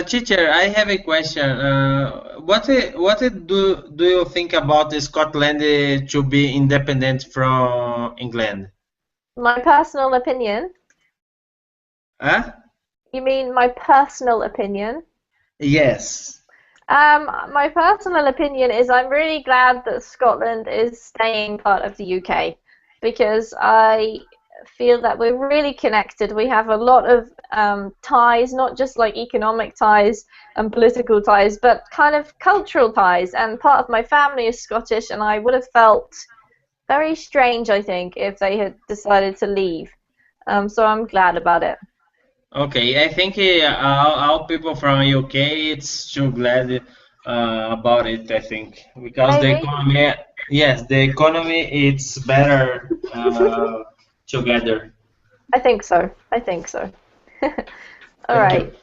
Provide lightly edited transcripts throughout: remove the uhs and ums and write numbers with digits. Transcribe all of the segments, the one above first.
Teacher, I have a question. Do you think about Scotland to be independent from England? My personal opinion? Huh? You mean my personal opinion? Yes. My personal opinion is I'm really glad that Scotland is staying part of the UK because I feel that we're really connected. We have a lot of ties, not just like economic ties and political ties, but kind of cultural ties. And part of my family is Scottish, and I would have felt very strange, I think, if they had decided to leave. So I'm glad about it. Okay, I think all people from UK it's too glad about it. I think because the Maybe. economy, yes, the economy it's better together. I think so. I think so. All Thank right. you.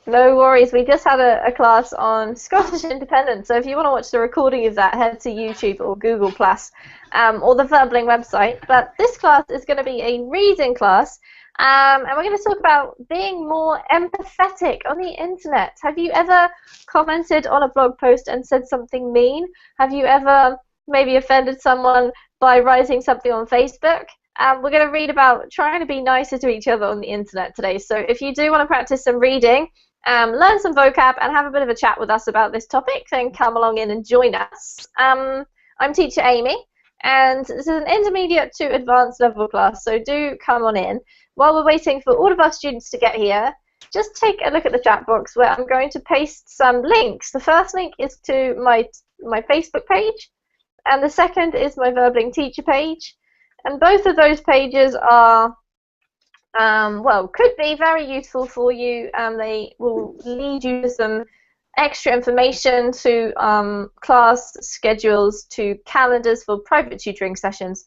No worries. We just had a class on Scottish independence. So if you want to watch the recording of that, head to YouTube or Google Plus, or the Verbling website. But this class is going to be a reading class, and we're going to talk about being more empathetic on the internet. Have you ever commented on a blog post and said something mean? Have you ever maybe offended someone by writing something on Facebook? We're going to read about trying to be nicer to each other on the internet today. So if you do want to practice some reading, learn some vocab and have a bit of a chat with us about this topic, then come along in and join us. I'm teacher Amy, and this is an intermediate to advanced level class, so do come on in. While we're waiting for all of our students to get here, just take a look at the chat box where I'm going to paste some links. The first link is to my Facebook page, and the second is my Verbling teacher page. And both of those pages are well, could be very useful for you. They will lead you to some extra information, to class schedules, to calendars for private tutoring sessions,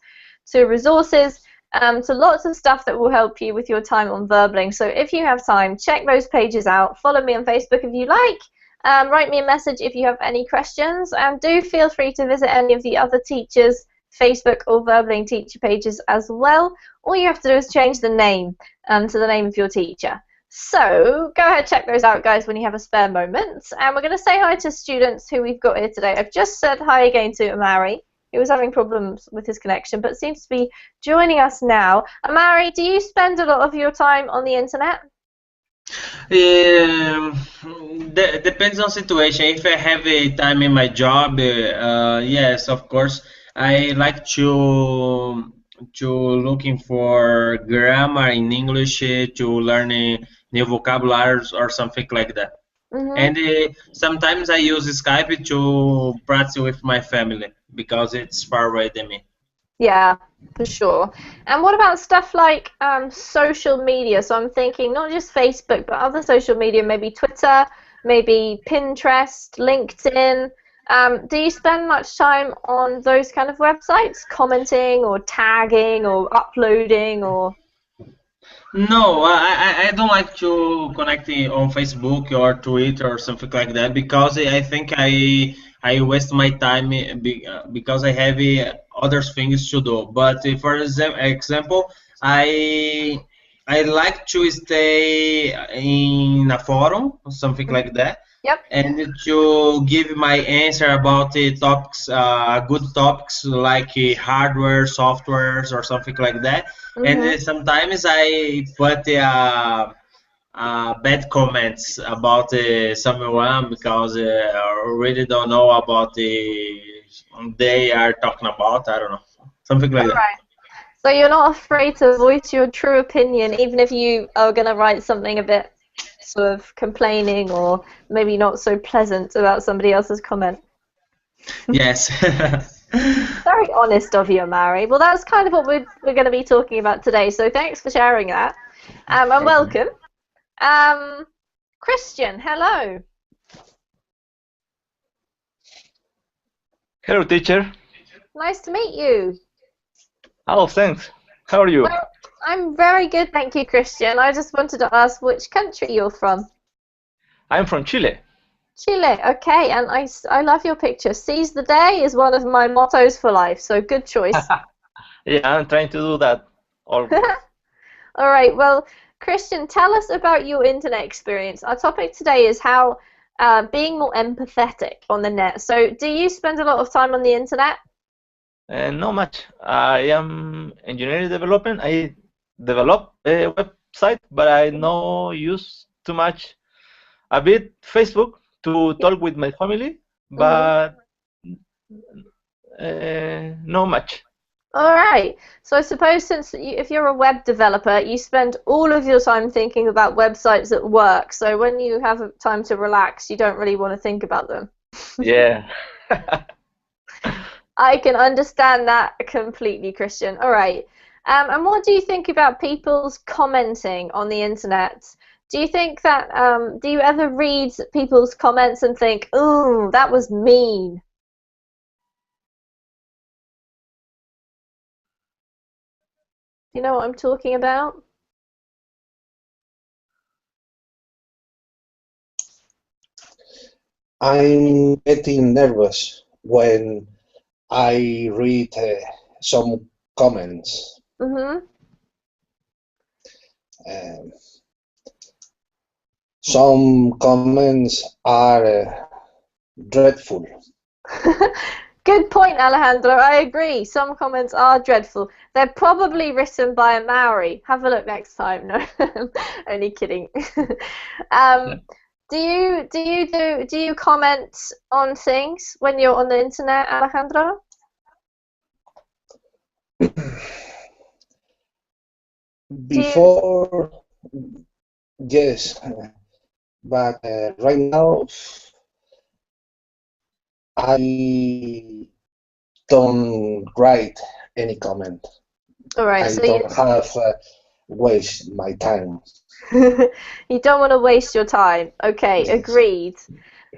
to resources, to lots of stuff that will help you with your time on Verbling. So if you have time, check those pages out. Follow me on Facebook if you like. Write me a message if you have any questions, and do feel free to visit any of the other teachers' Facebook or Verbling teacher pages as well. All you have to do is change the name to the name of your teacher. So go ahead, check those out, guys, when you have a spare moment. And we're going to say hi to students who we've got here today. I've just said hi again to Amari, who was having problems with his connection, but seems to be joining us now. Amari, do you spend a lot of your time on the internet? Depends on situation. If I have a time in my job, yes, of course, I like to looking for grammar in English to learn new vocabularies or something like that. Mm-hmm. And sometimes I use Skype to practice with my family because it's far away than me. Yeah, for sure. And what about stuff like social media? So I'm thinking not just Facebook, but other social media, maybe Twitter, maybe Pinterest, LinkedIn. Do you spend much time on those kind of websites, commenting or tagging or uploading or? No, I don't like to connect on Facebook or Twitter or something like that because I think I waste my time because I have other things to do. But for example, I I like to stay in a forum, something like that, Yep. and to give my answer about the topics, good topics like hardware, softwares, or something like that. And Mm-hmm. sometimes I put bad comments about someone because I really don't know about the they are talking about. I don't know, something like All that. right. So you're not afraid to voice your true opinion, even if you are going to write something a bit sort of complaining or maybe not so pleasant about somebody else's comment. Yes. Very honest of you, Mary. Well, that's kind of what we're going to be talking about today. So thanks for sharing that, and Okay. welcome. Um, Christian, hello. Hello, teacher. Nice to meet you. Oh, thanks. How are you? Well, I'm very good, thank you, Christian. I just wanted to ask which country you're from. I'm from Chile. Chile, okay, and I love your picture. Seize the day is one of my mottos for life, so good choice. Yeah, I'm trying to do that always. All right, well, Christian, tell us about your internet experience. Our topic today is how being more empathetic on the net. So, do you spend a lot of time on the internet? Not much. I am engineering development. I develop a website, but I no use too much. A bit Facebook to talk with my family, but not much. All right. So I suppose if you're a web developer, you spend all of your time thinking about websites at work. So when you have time to relax, you don't really want to think about them. Yeah. I can understand that completely, Christian. All right. And what do you think about people's commenting on the internet? Do you think that, do you ever read people's comments and think, ooh, that was mean? Do you know what I'm talking about? I'm getting nervous when I read some comments. Mm-hmm. Some comments are dreadful. Good point, Alejandro. I agree. Some comments are dreadful. They're probably written by a Maori. Have a look next time. No, only kidding. Do you comment on things when you're on the internet, Alejandro? Before, yes, but right now I don't write any comment. All right, I so don't have waste my time. you don't want to waste your time. Okay, agreed.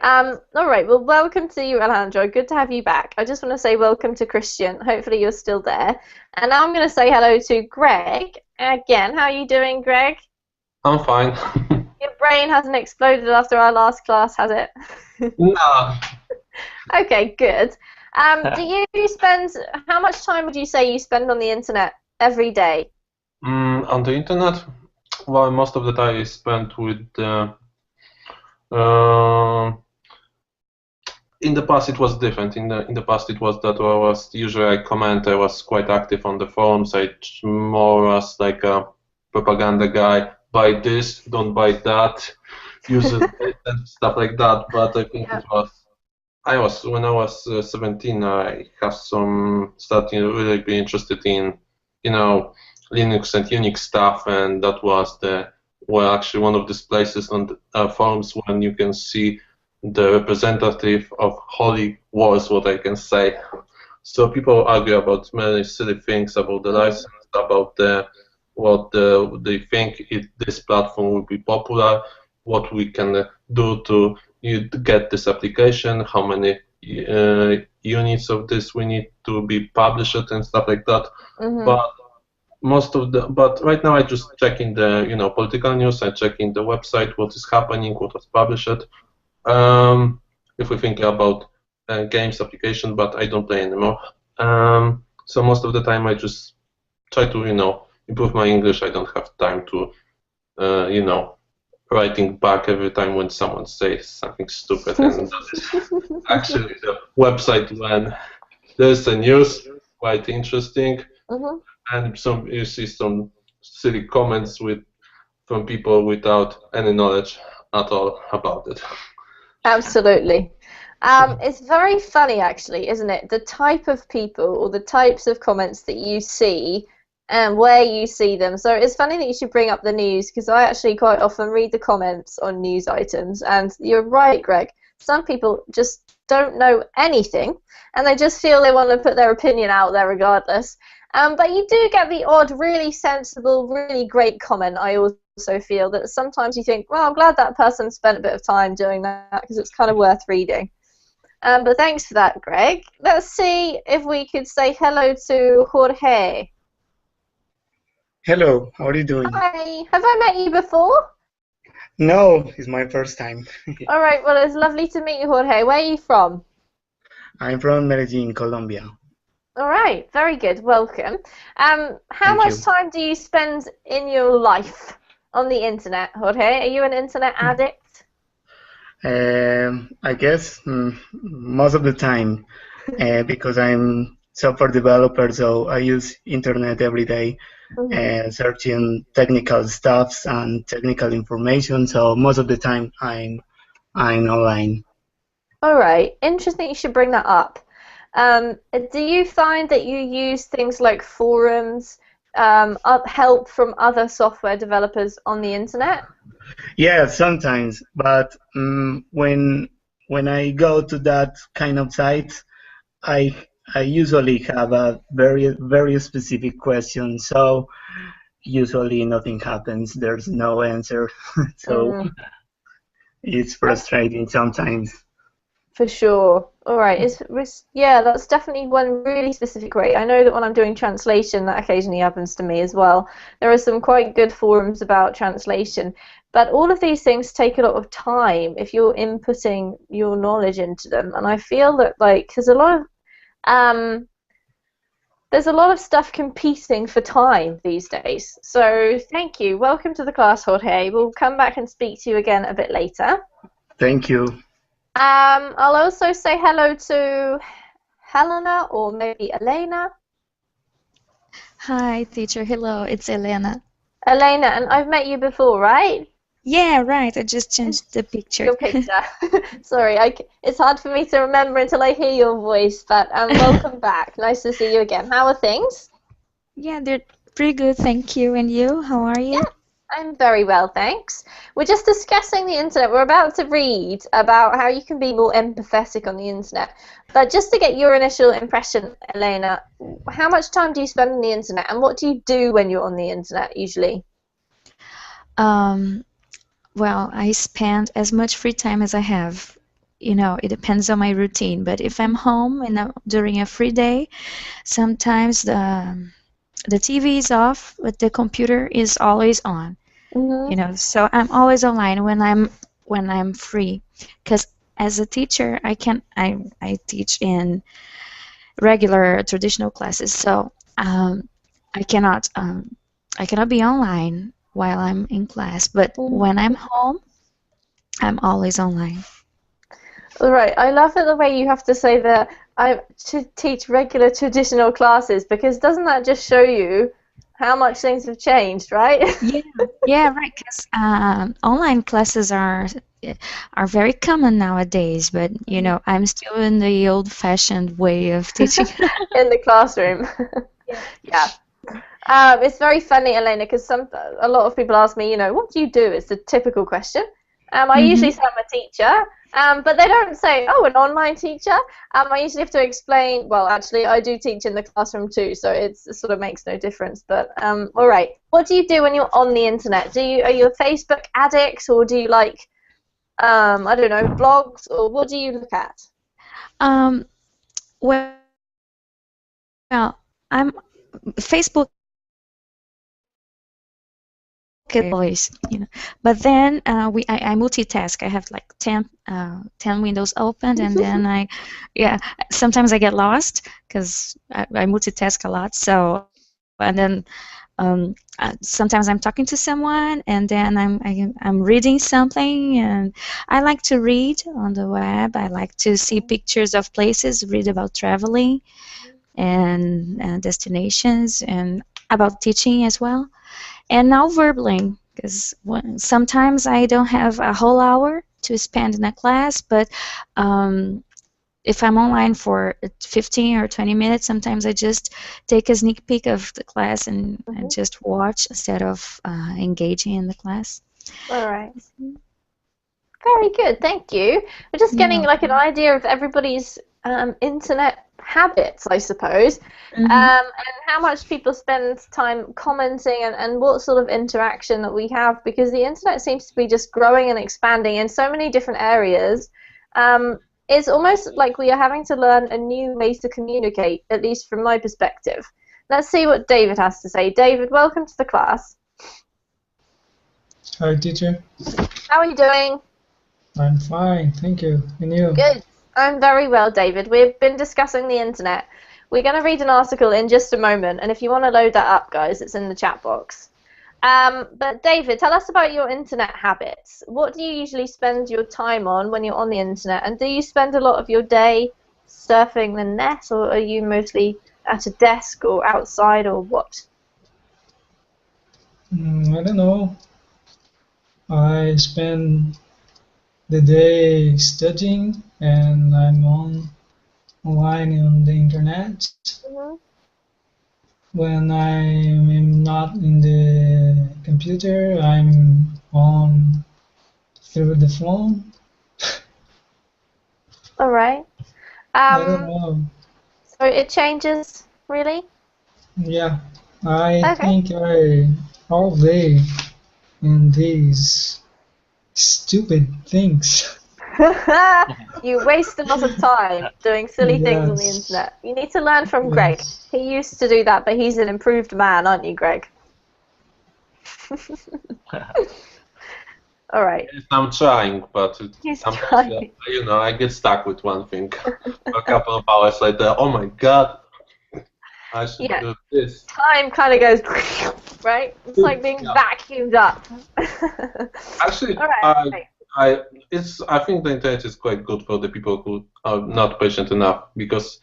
All right, well, welcome to you, Alejandro. Good to have you back. I just want to say welcome to Christian. Hopefully you're still there. And now I'm going to say hello to Greg. Again, how are you doing, Greg? I'm fine. Your brain hasn't exploded after our last class, has it? No. Okay, good. Do you spend, how much time would you say you spend on the internet every day? On the internet, well, most of the time is spent with in the past it was different. In the past it was that I was quite active on the forums. I more was like a propaganda guy. Buy this, don't buy that, use it and stuff like that. But I think when I was 17, I have starting to really be interested in, Linux and Unix stuff, and that was actually one of these places on the forums when you can see the representative of holy wars, what I can say. So people argue about many silly things, about the license, about they think this platform will be popular, what we can do to get this application, how many units of this we need to be published and stuff like that. But right now I just checking the political news. I checking the website, what is happening, what was published. If we think about games application, but I don't play anymore. So most of the time I just try to improve my English. I don't have time to writing back every time when someone says something stupid. And that is actually the website when there's a news quite interesting, and you see some silly comments from people without any knowledge at all about it. Absolutely. It's very funny, actually, isn't it? The type of people or the types of comments that you see and where you see them. So it's funny that you should bring up the news, because I actually quite often read the comments on news items, and you're right, Greg. Some people just don't know anything, and they just feel they want to put their opinion out there regardless. But you do get the odd, really sensible, really great comment. I also feel that sometimes you think, well, I'm glad that person spent a bit of time doing that, because it's kind of worth reading. But thanks for that, Greg. Let's see if we could say hello to Jorge. Hello, how are you doing? Hi, have I met you before? No, it's my first time. All right, well, it's lovely to meet you, Jorge. Where are you from? I'm from Medellin, Colombia. All right, very good. Welcome. How much time do you spend in your life on the internet, Jorge? Are you an internet addict? I guess most of the time, because I'm software developer, so I use internet every day, searching technical stuffs and technical information. So most of the time, I'm online. All right, interesting. You should bring that up. Do you find that you use things like forums, help from other software developers on the internet? Yeah, sometimes, but when I go to that kind of site, I I usually have a very specific question, so usually nothing happens. There's no answer, so it's frustrating sometimes. For sure. All right. Yeah, that's definitely one really specific way. I know that when I'm doing translation, that occasionally happens to me as well. There are some quite good forums about translation, but all of these things take a lot of time if you're inputting your knowledge into them. And I feel that there's a lot of stuff competing for time these days. So thank you. Welcome to the class, Jorge. We'll come back and speak to you again a bit later. Thank you. I'll also say hello to Helena or maybe Elena. Hi, teacher. Hello, it's Elena. Elena, and I've met you before, right? Yeah, right. I just changed the picture. Your picture. Sorry, it's hard for me to remember until I hear your voice, but welcome back. Nice to see you again. How are things? Yeah, they're pretty good, thank you. And you? How are you? Yeah, I'm very well, thanks. We're just discussing the internet. We're about to read about how you can be more empathetic on the internet. But just to get your initial impression, Elena, how much time do you spend on the internet, and what do you do when you're on the internet usually? Well, I spend as much free time as I have. You know, it depends on my routine. But if I'm home and during a free day, sometimes the TV is off, but the computer is always on. You know, so I'm always online when I'm free. Because as a teacher, I teach in regular traditional classes, so I cannot be online while I'm in class. But when I'm home, I'm always online. All right. I love it the way you have to say that I teach regular traditional classes, because doesn't that just show you how much things have changed, right? Yeah, right. Because online classes are very common nowadays, but you know, I'm still in the old-fashioned way of teaching. In the classroom. Yeah. It's very funny, Elena, because a lot of people ask me, you know, what do you do? It's the typical question. I usually say I'm a teacher, but they don't say, oh, an online teacher. I usually have to explain, well, actually, I do teach in the classroom too, so it sort of makes no difference. But all right, what do you do when you're on the internet? Are you a Facebook addict, or do you like, I don't know, blogs, or what do you look at? Well, I'm Facebook. Always, you know, but then I multitask. I have like 10 windows opened, and then sometimes I get lost because I multitask a lot. So, and then sometimes I'm talking to someone, and then I'm reading something, and I like to read on the web. I like to see pictures of places, read about traveling and destinations, and about teaching as well. And now verbling, because sometimes I don't have a whole hour to spend in a class, but if I'm online for 15 or 20 minutes, sometimes I just take a sneak peek of the class and just watch instead of engaging in the class. All right. Very good, thank you. We're just getting like an idea of everybody's internet habits, I suppose, and how much people spend time commenting and what sort of interaction that we have, because the internet seems to be just growing and expanding in so many different areas. It's almost like we are having to learn a new way to communicate, at least from my perspective. Let's see what David has to say. David, welcome to the class. Hi, teacher. How are you doing? I'm fine, thank you. And you? Good. I'm very well, David. We've been discussing the internet. We're going to read an article in just a moment, and if you want to load that up, guys, it's in the chat box. But David, tell us about your internet habits. What do you usually spend your time on when you're on the internet? And do you spend a lot of your day surfing the net, or are you mostly at a desk or outside, or what? I don't know. I spend the day studying, and I'm online on the internet. Mm-hmm. When I'm not in the computer, I'm on through the phone. All right. I don't know. So it changes, really? Yeah, I Okay. think I all day in these stupid things. You waste a lot of time doing silly things on the Yes. internet. You need to learn from Greg. Yes. He used to do that, but he's an improved man, aren't you, Greg? All right. Yes, I'm trying, but He's sometimes, trying. you know, I get stuck with one thing. A couple of hours later, oh my god, I should Yeah. do this. Time kind of goes, right? It's like being Yeah. vacuumed up. Actually, All right. I think the internet is quite good for the people who are not patient enough, because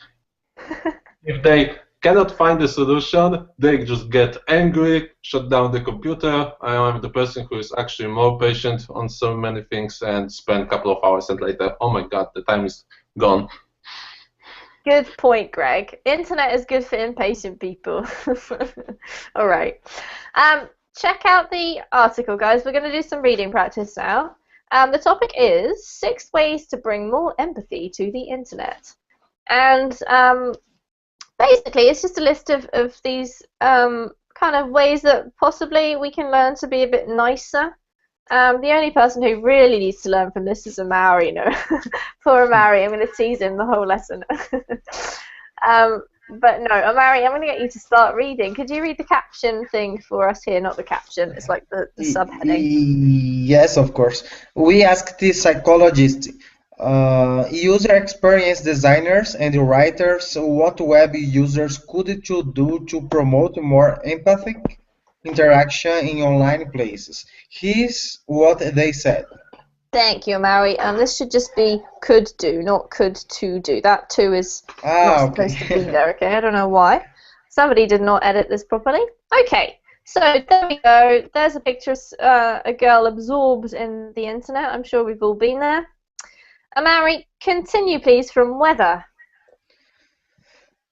if they cannot find a solution, they just get angry, shut down the computer. I am the person who is actually more patient on so many things and spend a couple of hours and later, oh my god, the time is gone. Good point, Greg. Internet is good for impatient people. All right. Check out the article, guys. We're going to do some reading practice now. The topic is 6 ways to bring more empathy to the internet. And basically, it's just a list of these kind of ways that possibly we can learn to be a bit nicer. The only person who really needs to learn from this is Amaury. No, poor Amaury. I'm going to tease him the whole lesson. But no, Amaury, I'm going to get you to start reading. Could you read the caption thing for us here? Not the caption. It's like the subheading. Yes, of course. We asked the psychologists, user experience designers and writers what web users could to do to promote more empathic interaction in online places. Here's what they said. Thank you, Amaury. This should just be could do, not could to do. That too is not supposed to be there, okay? I don't know why. Somebody did not edit this properly. Okay, so there we go. There's a picture of a girl absorbed in the internet. I'm sure we've all been there. Amaury, continue please from weather.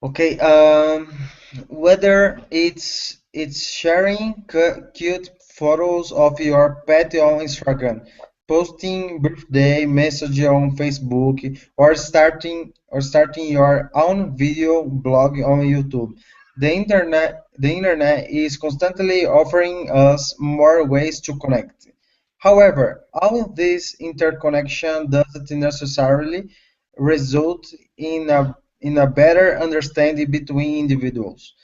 Okay, whether it's sharing cute photos of your pet on Instagram, posting birthday message on Facebook, or starting your own video blog on YouTube. The internet is constantly offering us more ways to connect. However, all of this interconnection doesn't necessarily result in a better understanding between individuals.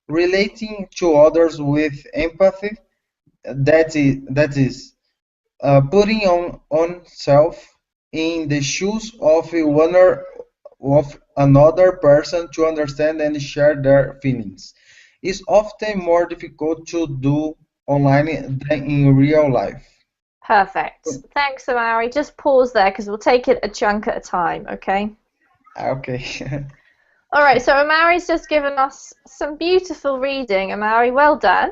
Relating to others with empathy, that is putting on oneself in the shoes of another person to understand and share their feelings, is often more difficult to do online than in real life. Perfect. Thanks, Amaury. Just pause there because we'll take it a chunk at a time, okay? Okay. All right, so Amaury's just given us some beautiful reading. Amaury, well done.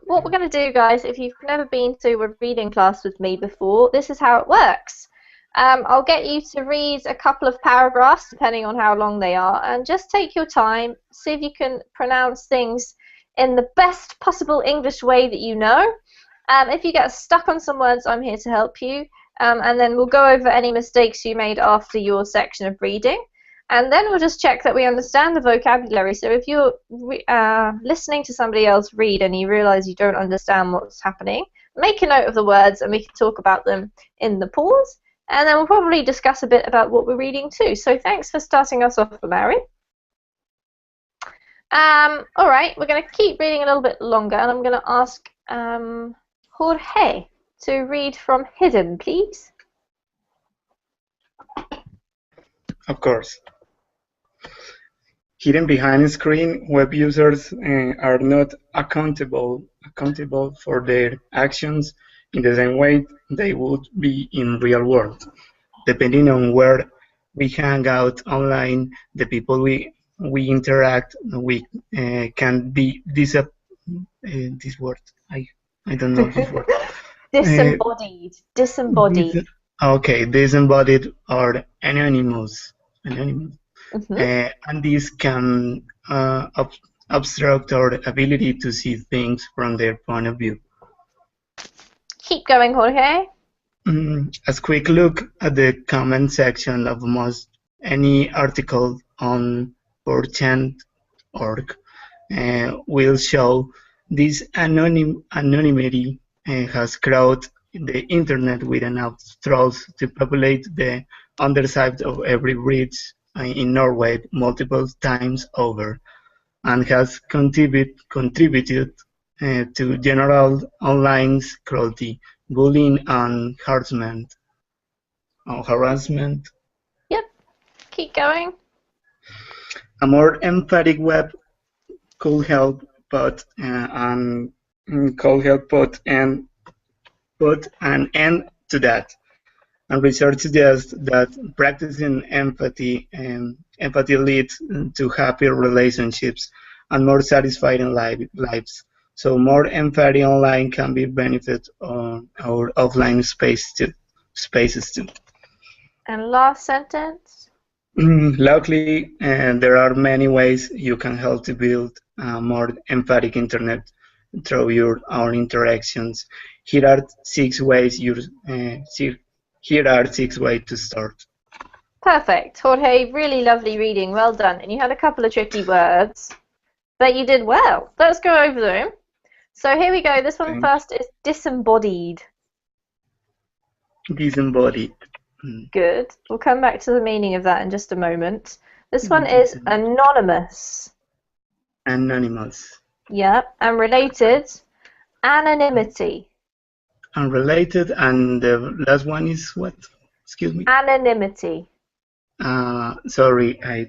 What we're going to do, guys, if you've never been to a reading class with me before, this is how it works. I'll get you to read a couple of paragraphs, depending on how long they are, and just take your time, see if you can pronounce things in the best possible English way that you know. If you get stuck on some words, I'm here to help you, and then we'll go over any mistakes you made after your section of reading. And then we'll just check that we understand the vocabulary. So if you're listening to somebody else read and you realize you don't understand what's happening, make a note of the words and we can talk about them in the pause. And then we'll probably discuss a bit about what we're reading too. So thanks for starting us off, Mary. All right, we're going to keep reading a little bit longer, and I'm going to ask Jorge to read from Hidden, please. Of course. Hidden behind a screen, web users are not accountable accountable for their actions in the same way they would be in real world. Depending on where we hang out online, the people we interact with can be this word. I don't know this word. Disembodied. Disembodied. Okay, disembodied or anonymous. And this can obstruct our ability to see things from their point of view. Keep going, Jorge. A quick look at the comment section of almost any article on 4chan.org will show this anonymity has crowded the internet with enough trolls to populate the underside of every bridge in Norway multiple times over, and has contributed to general online cruelty, bullying, and harassment. Yep. Keep going. A more emphatic web could help put an end to that. And research suggests that practicing empathy leads to happier relationships and more satisfying lives. So more empathy online can be benefit on our offline spaces too. And last sentence. Luckily, there are many ways you can help to build a more emphatic internet through your own interactions. Here are 6 ways to start. Perfect. Jorge, really lovely reading. Well done. And you had a couple of tricky words, but you did well. Let's go over them. So here we go. This one first is disembodied. Disembodied. Good. We'll come back to the meaning of that in just a moment. This one is anonymous. Anonymous. Yeah. And related, anonymity. Unrelated, and the last one is what? Excuse me. Anonymity. Sorry, I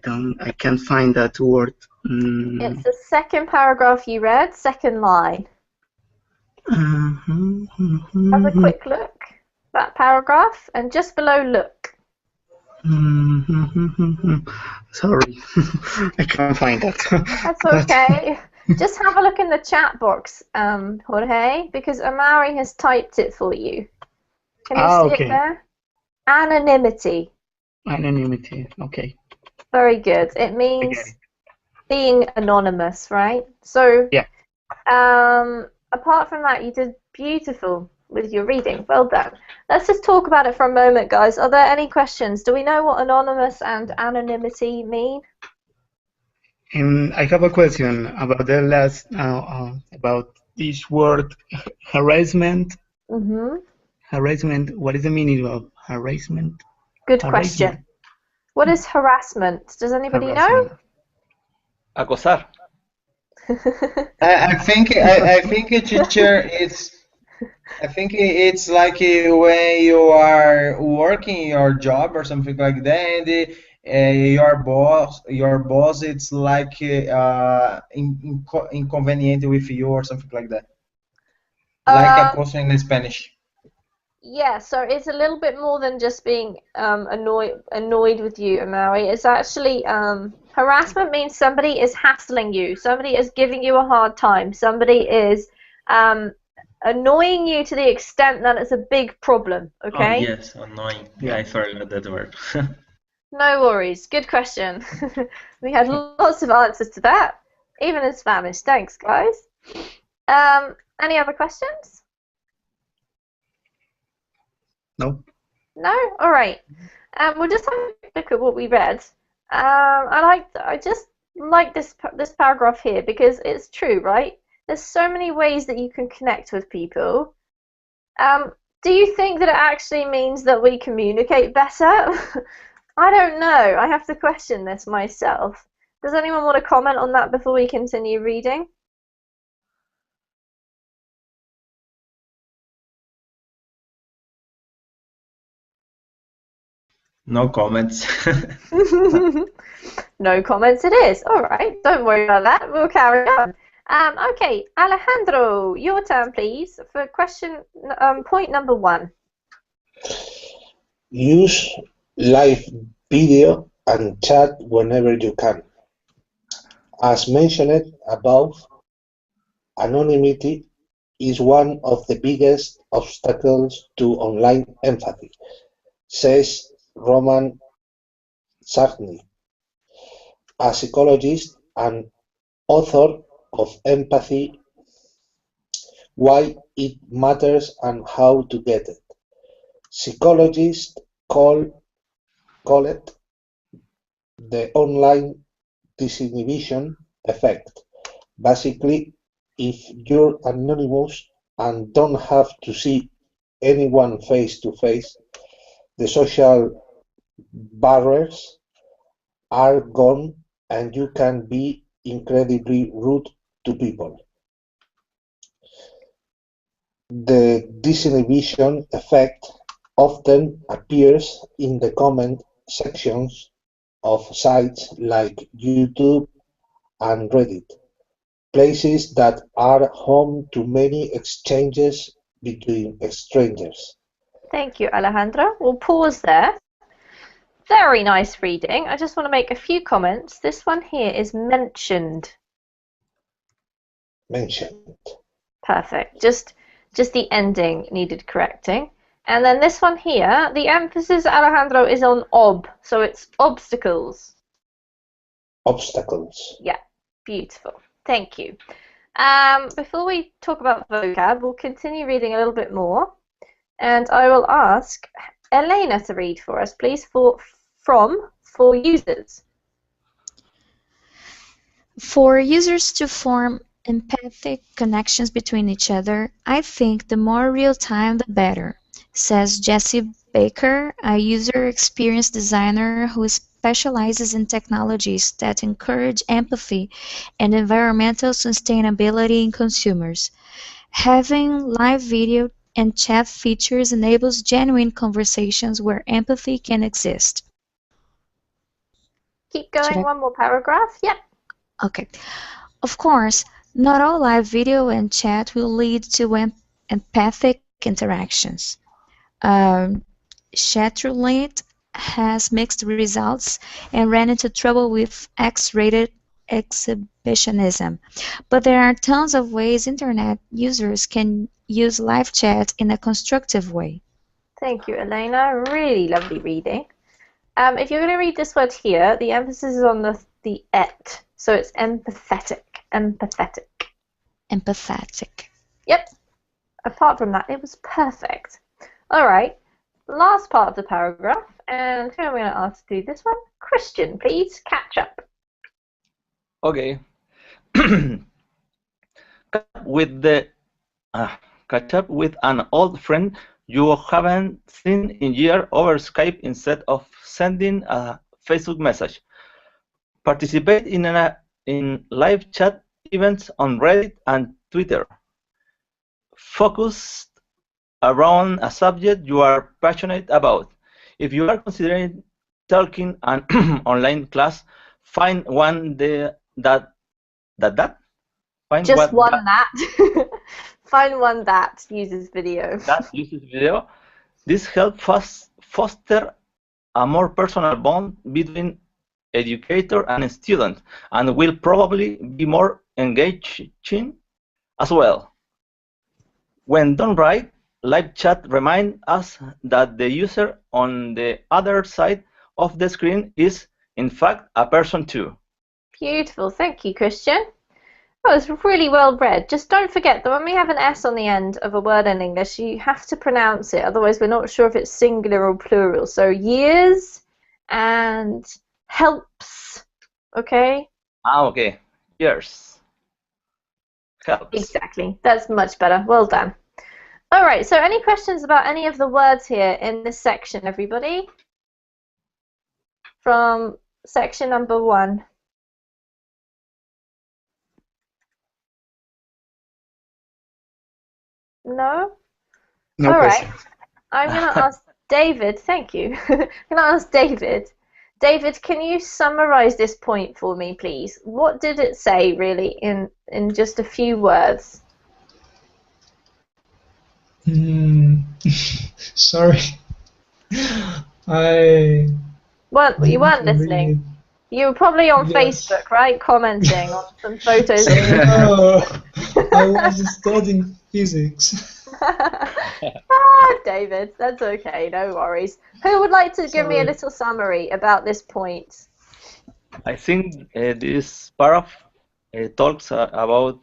can't find that word. It's the second paragraph you read, second line. Have a quick look. That paragraph, and just below look. Sorry, I can't find that. That's okay. Just have a look in the chat box, Jorge, because Amari has typed it for you. Can you see it there? Anonymity. Anonymity, okay. Very good. It means being anonymous, right? So, yeah. Apart from that, you did beautiful with your reading. Well done. Let's just talk about it for a moment, guys. Are there any questions? Do we know what anonymous and anonymity mean? I have a question about the last about this word harassment. Harassment. What is the meaning of harassment? Good question. What is harassment? Does anybody know? Acosar. I think teacher I think it's like when you are working your job or something like that, and your boss it's like inconvenient with you or something like that. Like acoso in Spanish. Yeah, so it's a little bit more than just being annoyed with you, Amari. It's actually harassment means somebody is hassling you, somebody is giving you a hard time, somebody is annoying you to the extent that it's a big problem. Okay? Oh, yes, annoying. Yeah, I forgot that word. No worries. Good question. We had lots of answers to that, even in Spanish. Thanks, guys. Any other questions? No. No? All right. We'll just have a look at what we read. I just like this paragraph here because it's true, right? There's so many ways that you can connect with people. Do you think that it actually means that we communicate better? I don't know. I have to question this myself. Does anyone want to comment on that before we continue reading? No comments. No comments it is. All right, don't worry about that. We'll carry on. Okay, Alejandro, your turn, please, for point number 1. Use live video and chat whenever you can. As mentioned above, anonymity is one of the biggest obstacles to online empathy, says Roman Sarny, a psychologist and author of Empathy, Why It Matters and How to Get It. Psychologists call it the online disinhibition effect. Basically, if you're anonymous and don't have to see anyone face to face, the social barriers are gone and you can be incredibly rude to people. The disinhibition effect often appears in the comment sections of sites like YouTube and Reddit, places that are home to many exchanges between strangers. Thank you, Alejandro. We'll pause there. Very nice reading. I just want to make a few comments. This one here is mentioned. Mentioned. Perfect. Just the ending needed correcting. And then this one here, the emphasis, Alejandro, is on ob, so it's obstacles. Obstacles. Yeah, beautiful. Thank you. Before we talk about vocab, we'll continue reading a little bit more. And I will ask Elena to read for us, please, for users. For users to form empathic connections between each other, I think the more real-time the better, says Jesse Baker, a user experience designer who specializes in technologies that encourage empathy and environmental sustainability in consumers. Having live video and chat features enables genuine conversations where empathy can exist. Keep going, one more paragraph. Yep. Okay. Of course, not all live video and chat will lead to empathic interactions. Chatroulette has mixed results and ran into trouble with X-rated exhibitionism. But there are tons of ways internet users can use live chat in a constructive way. Thank you, Elena. Really lovely reading. If you're going to read this word here, the emphasis is on the et, so it's empathetic. Empathetic. Empathetic. Yep. Apart from that, it was perfect. All right. Last part of the paragraph, and who am I going to ask to do this one? Christian, please catch up. Okay. Catch up with an old friend you haven't seen in years over Skype instead of sending a Facebook message. Participate in live chat events on Reddit and Twitter. Focused around a subject you are passionate about. If you are considering taking an online class, find one that Find one that uses video. This helps foster a more personal bond between educator and student, and will probably be more engaging as well. When done right, live chat reminds us that the user on the other side of the screen is, in fact, a person too. Beautiful. Thank you, Christian. Oh, it's really well read. Just don't forget that when we have an S on the end of a word in English, you have to pronounce it. Otherwise, we're not sure if it's singular or plural. So years and helps. Okay? Okay. Years. Helps. Exactly. That's much better. Well done. All right. So any questions about any of the words here in this section, everybody? From section number 1. No? No All question. right. I'm going to ask David. Thank you. I'm going to ask David David, can you summarize this point for me, please? What did it say, really, in just a few words? Sorry. You weren't listening. You were probably on Facebook, right? Commenting on some photos. No, I was studying physics. David, that's okay, no worries. Who would like to give me a little summary about this point? I think this paragraph talks about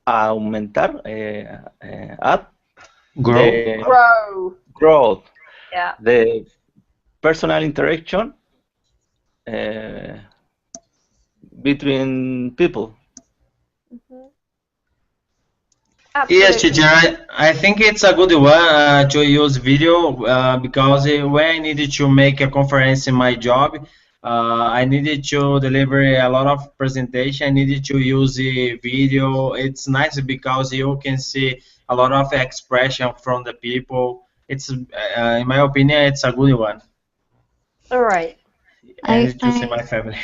aumentar, growth, yeah, the personal interaction between people. Yes, teacher, I think it's a good one to use video because when I needed to make a conference in my job, I needed to deliver a lot of presentation. I needed to use the video. It's nice because you can see a lot of expression from the people. It's, in my opinion, it's a good one. All right. I need to see my family.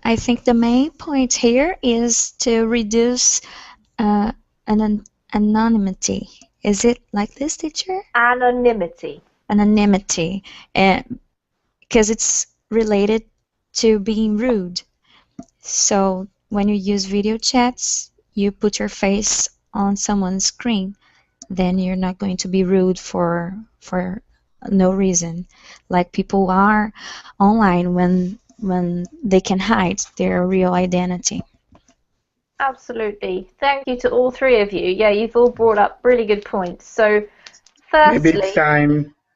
I think the main point here is to reduce anonymity. Is it like this, teacher? Anonymity. Anonymity, because it's related to being rude. So when you use video chats, you put your face on someone's screen, then you're not going to be rude for no reason, like people are online when they can hide their real identity. Absolutely. Thank you to all three of you. Yeah, you've all brought up really good points. So, firstly,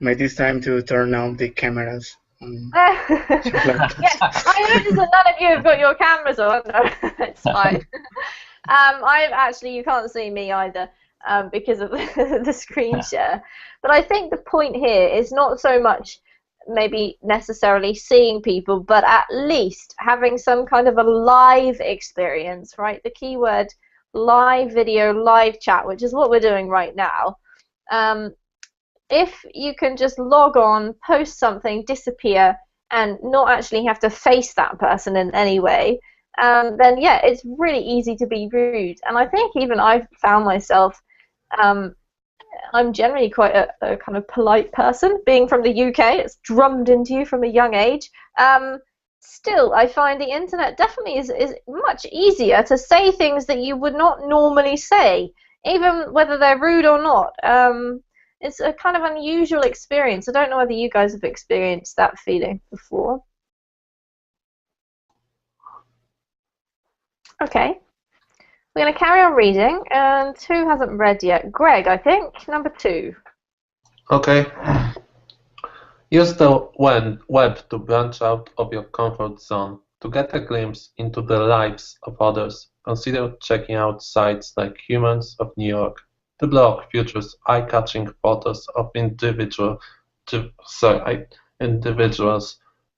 maybe it's time to turn on the cameras. Yeah, I noticed that none of you have got your cameras on. No, it's fine. You can't see me either because of the screen share. But I think the point here is not so much maybe necessarily seeing people, but at least having some kind of a live experience, right? The keyword live video, live chat, which is what we're doing right now. If you can just log on, post something, disappear, and not actually have to face that person in any way, then yeah, it's really easy to be rude. And I think even I've found myself, I'm generally quite a kind of polite person. Being from the UK, it's drummed into you from a young age. Still, I find the internet definitely is much easier to say things that you would not normally say, even whether they're rude or not. It's a kind of unusual experience. I don't know whether you guys have experienced that feeling before. Okay. We're going to carry on reading, and who hasn't read yet? Greg, I think, number 2. Okay. Use the web to branch out of your comfort zone. To get a glimpse into the lives of others, consider checking out sites like Humans of New York. The blog features eye-catching photos of individuals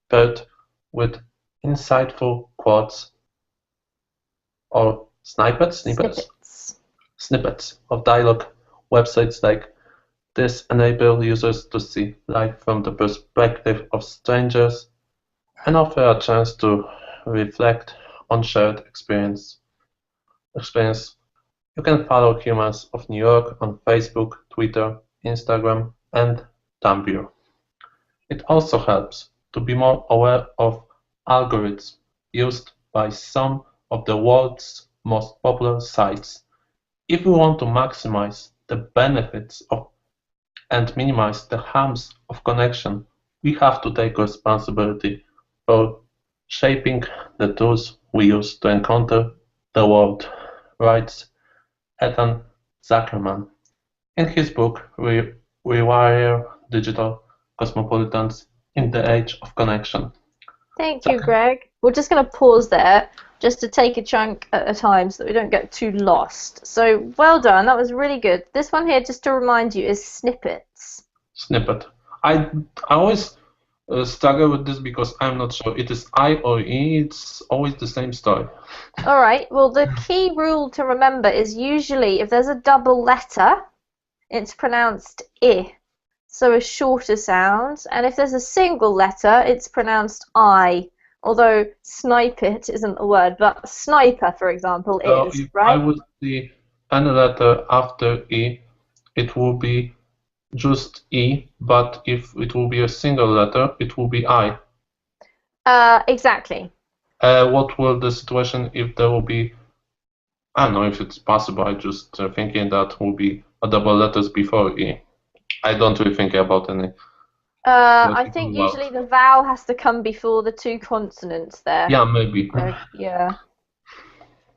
paired with insightful quotes or snippets of dialogue. Websites like this enable users to see life from the perspective of strangers and offer a chance to reflect on shared experience. You can follow Humans of New York on Facebook, Twitter, Instagram, and Tumblr. It also helps to be more aware of algorithms used by some of the world's most popular sites. If we want to maximize the benefits of and minimize the harms of connection, we have to take responsibility for shaping the tools we use to encounter the world, writes Ethan Zuckerman in his book Rewire Digital Cosmopolitans in the Age of Connection. Thank you, Greg. We're just going to pause there just to take a chunk at a time so that we don't get too lost. So, well done. That was really good. This one here, just to remind you, is snippets. Snippet. I always struggle with this because I'm not sure. It is I or E. It's always the same story. All right. Well, the key rule to remember is usually if there's a double letter, it's pronounced I. so a shorter sound. And if there's a single letter, it's pronounced I. Although snipe it isn't a word, but sniper, for example, So is, if I right? would see any letter after E, it will be just E, but if it will be a single letter, it will be I. Exactly. What will the situation if there will be, I don't know if it's possible, I just thinking that will be a double letters before E. I don't really think about any. I think usually the vowel has to come before the two consonants there. Yeah, maybe. Yeah.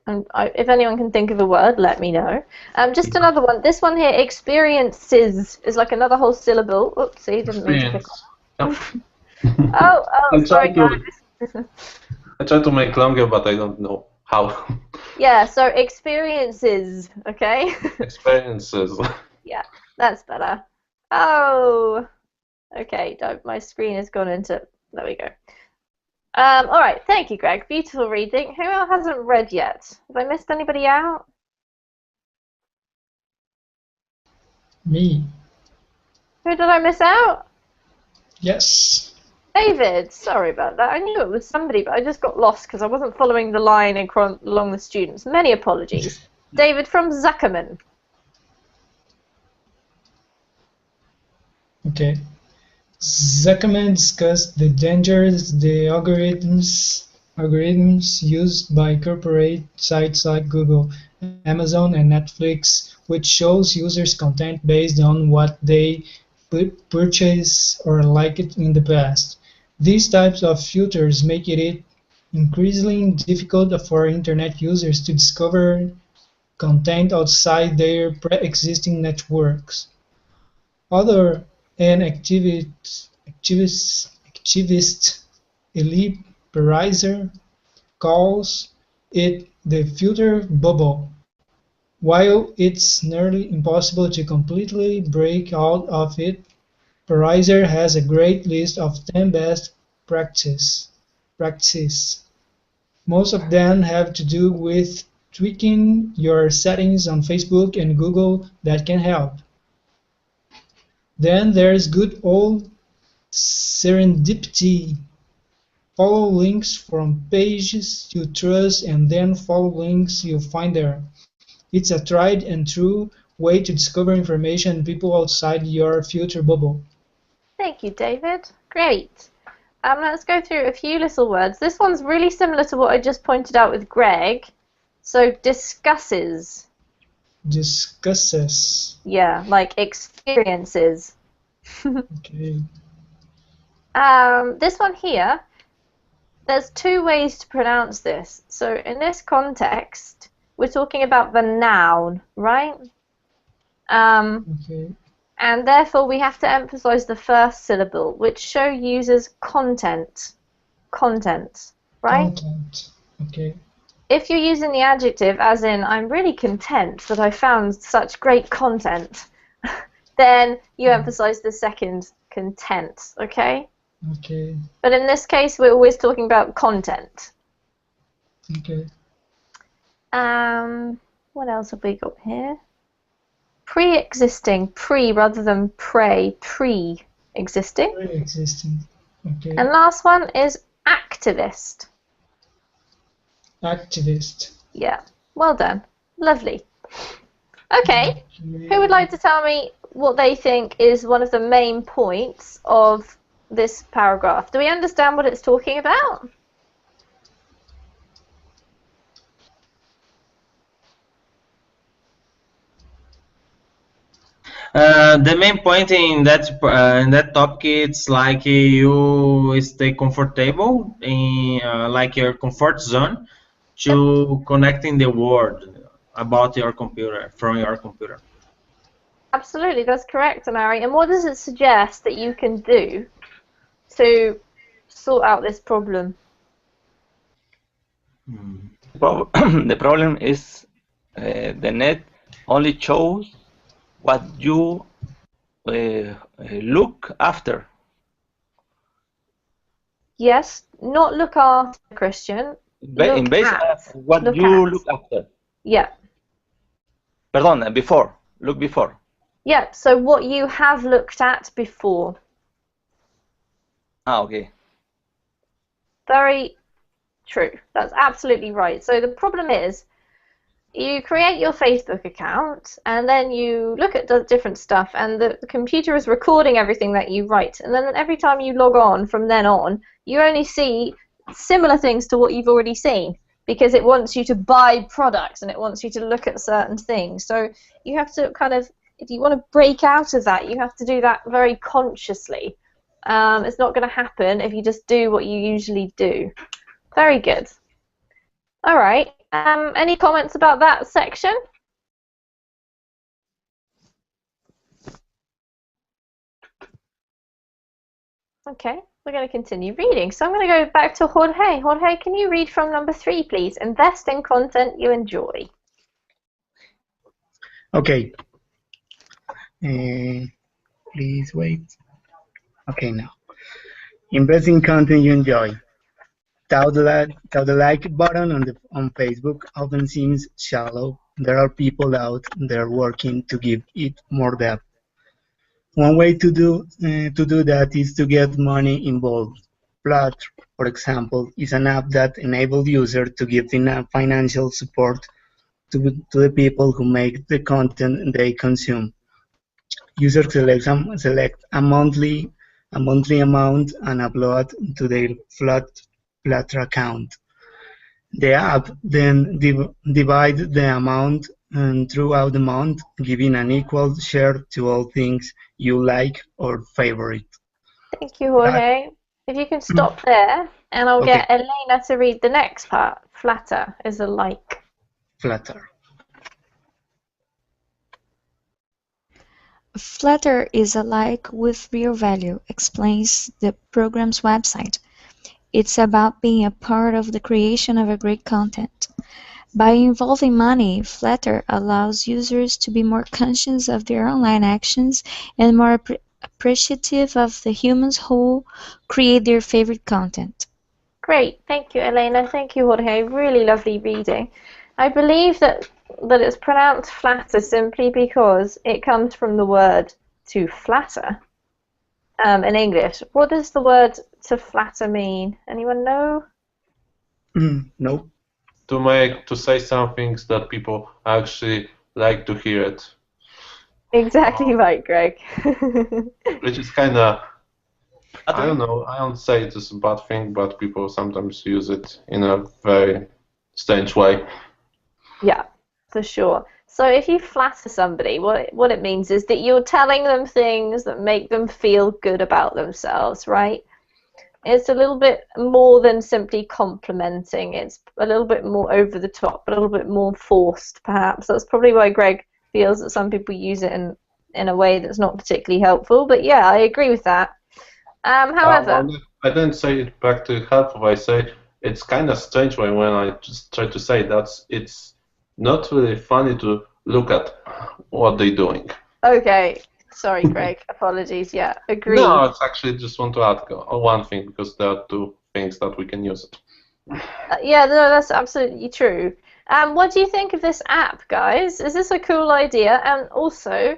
And if anyone can think of a word, let me know. Just another one. This one here, experiences, is like another whole syllable. Oopsie, didn't mean to pick up. Oh, sorry, guys. I try to make longer, but I don't know how. Yeah, so experiences, okay? Experiences. Yeah, that's better. Oh, okay, my screen has gone into, there we go. All right, thank you, Greg. Beautiful reading. Who else hasn't read yet? Have I missed anybody out? Me. Who did I miss out? Yes. David. Sorry about that. I knew it was somebody, but I just got lost because I wasn't following the line along the students. Many apologies. David from Zuckerman. Okay. Zuckerman discussed the dangers the algorithms used by corporate sites like Google, Amazon, and Netflix, which shows users content based on what they purchase or liked in the past. These types of filters make it increasingly difficult for internet users to discover content outside their pre-existing networks. Other an activist Elie Pariser calls it the filter bubble. While it's nearly impossible to completely break out of it, Pariser has a great list of 10 best practices. Most of them have to do with tweaking your settings on Facebook and Google that can help. Then there's good old serendipity. Follow links from pages you trust and then follow links you find there. It's a tried and true way to discover information and people outside your filter bubble. Thank you, David. Great. Let's go through a few little words. This one's really similar to what I just pointed out with Greg. So discusses. Discusses. Yeah, like experiences. Okay. This one here, there's two ways to pronounce this. So in this context, we're talking about the noun, right? Okay. And therefore we have to emphasize the first syllable, which show users content. Content, right? Content. Okay. If you're using the adjective, as in, I'm really content that I found such great content, then you emphasize the second, content, okay? Okay. But in this case, we're always talking about content. Okay. What else have we got here? Pre-existing, pre rather than pray, pre-existing. Pre-existing. Okay. And last one is activist. Activist. Yeah, well done. Lovely. Okay, who would like to tell me what they think is one of the main points of this paragraph? Do we understand what it's talking about? The main point in that topic, it's like you stay comfortable in like your comfort zone to connecting the world about your computer, from your computer. Absolutely, that's correct, Amari. And what does it suggest that you can do to sort out this problem? Well, the problem is the net only shows what you look after. Yes, not look after, Christian. In base of what you look after. Yeah. Perdón, before. Look before. Yeah, so what you have looked at before. Okay. Very true. That's absolutely right. So the problem is, you create your Facebook account, and then you look at the different stuff, and the computer is recording everything that you write. And then every time you log on from then on, you only see similar things to what you've already seen, because it wants you to buy products and it wants you to look at certain things. So you have to kind of, if you want to break out of that, you have to do that very consciously. It's not going to happen if you just do what you usually do. Very good. All right. Any comments about that section? Okay, we're going to continue reading. So I'm going to go back to Jorge. Jorge, can you read from number 3, please? Invest in content you enjoy. Okay. Please wait. Okay, now. Invest in content you enjoy. The like button on Facebook often seems shallow. There are people out there working to give it more depth. One way to do that is to get money involved. Flutter, for example, is an app that enables users to give financial support to the people who make the content they consume. Users select a monthly amount and upload to their Flutter account. The app then divides the amount throughout the month, giving an equal share to all things you like or favorite. Thank you, Jorge. If you can stop there, and I'll get Elena to read the next part. Flutter is a like. Flutter. Flutter is a like with real value, explains the program's website. It's about being a part of the creation of a great content. By involving money, Flutter allows users to be more conscious of their online actions and more appreciative of the humans who create their favorite content. Great, thank you, Elena. Thank you, Jorge. Really lovely reading. I believe that it's pronounced flatter simply because it comes from the word to flatter in English. What does the word to flatter mean? Anyone know? No. To say some things that people actually like to hear it. Exactly right, Greg. Which is kind of, I don't know, I don't say it is a bad thing, but people sometimes use it in a very strange way. Yeah, for sure. So if you flatter somebody, what it means is that you're telling them things that make them feel good about themselves, right? It's a little bit more than simply complimenting. It's a little bit more over the top, a little bit more forced, perhaps. That's probably why Greg feels that some people use it in a way that's not particularly helpful. But yeah, I agree with that. However, I didn't say it back to helpful. I say it's kind of strange when I just try to say it's not really funny to look at what they're doing. Okay. Sorry, Greg. Apologies. Yeah, agree. No, it's actually just want to add one thing because there are two things that we can use it. Yeah, no, that's absolutely true. What do you think of this app, guys? Is this a cool idea? And also,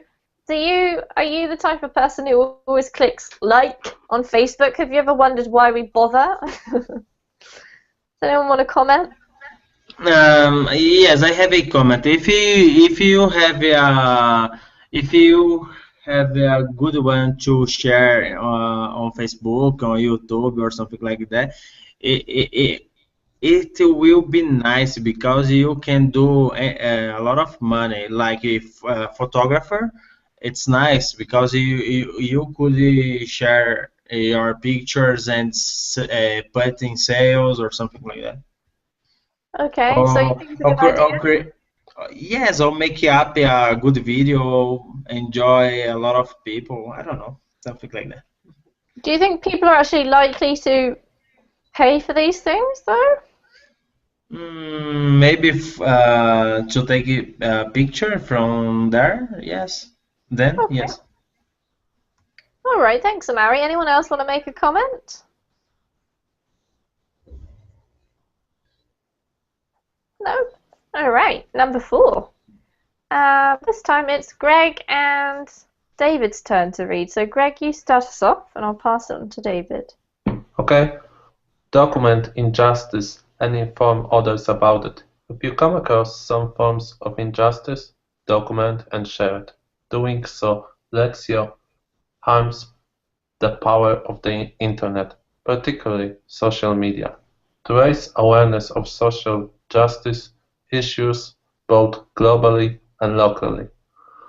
are you the type of person who always clicks like on Facebook? Have you ever wondered why we bother? Does anyone want to comment? Yes, I have a comment. If you have a good one to share on Facebook, on YouTube, or something like that, it will be nice because you can do a lot of money. Like a photographer, it's nice because you could share your pictures and put in sales or something like that. Okay, so you think it's a good idea? Yes, or make up a good video, enjoy a lot of people. I don't know, something like that. Do you think people are actually likely to pay for these things, though? Maybe to take a picture from there, yes. Then, Okay. yes. All right, thanks, Amari. Anyone else want to make a comment? No? All right, number 4. This time it's Greg and David's turn to read. So Greg, you start us off, and I'll pass it on to David. Okay. Document injustice and inform others about it. If you come across some forms of injustice, document and share it. Doing so lets you harms the power of the internet, particularly social media, to raise awareness of social justice issues both globally and locally.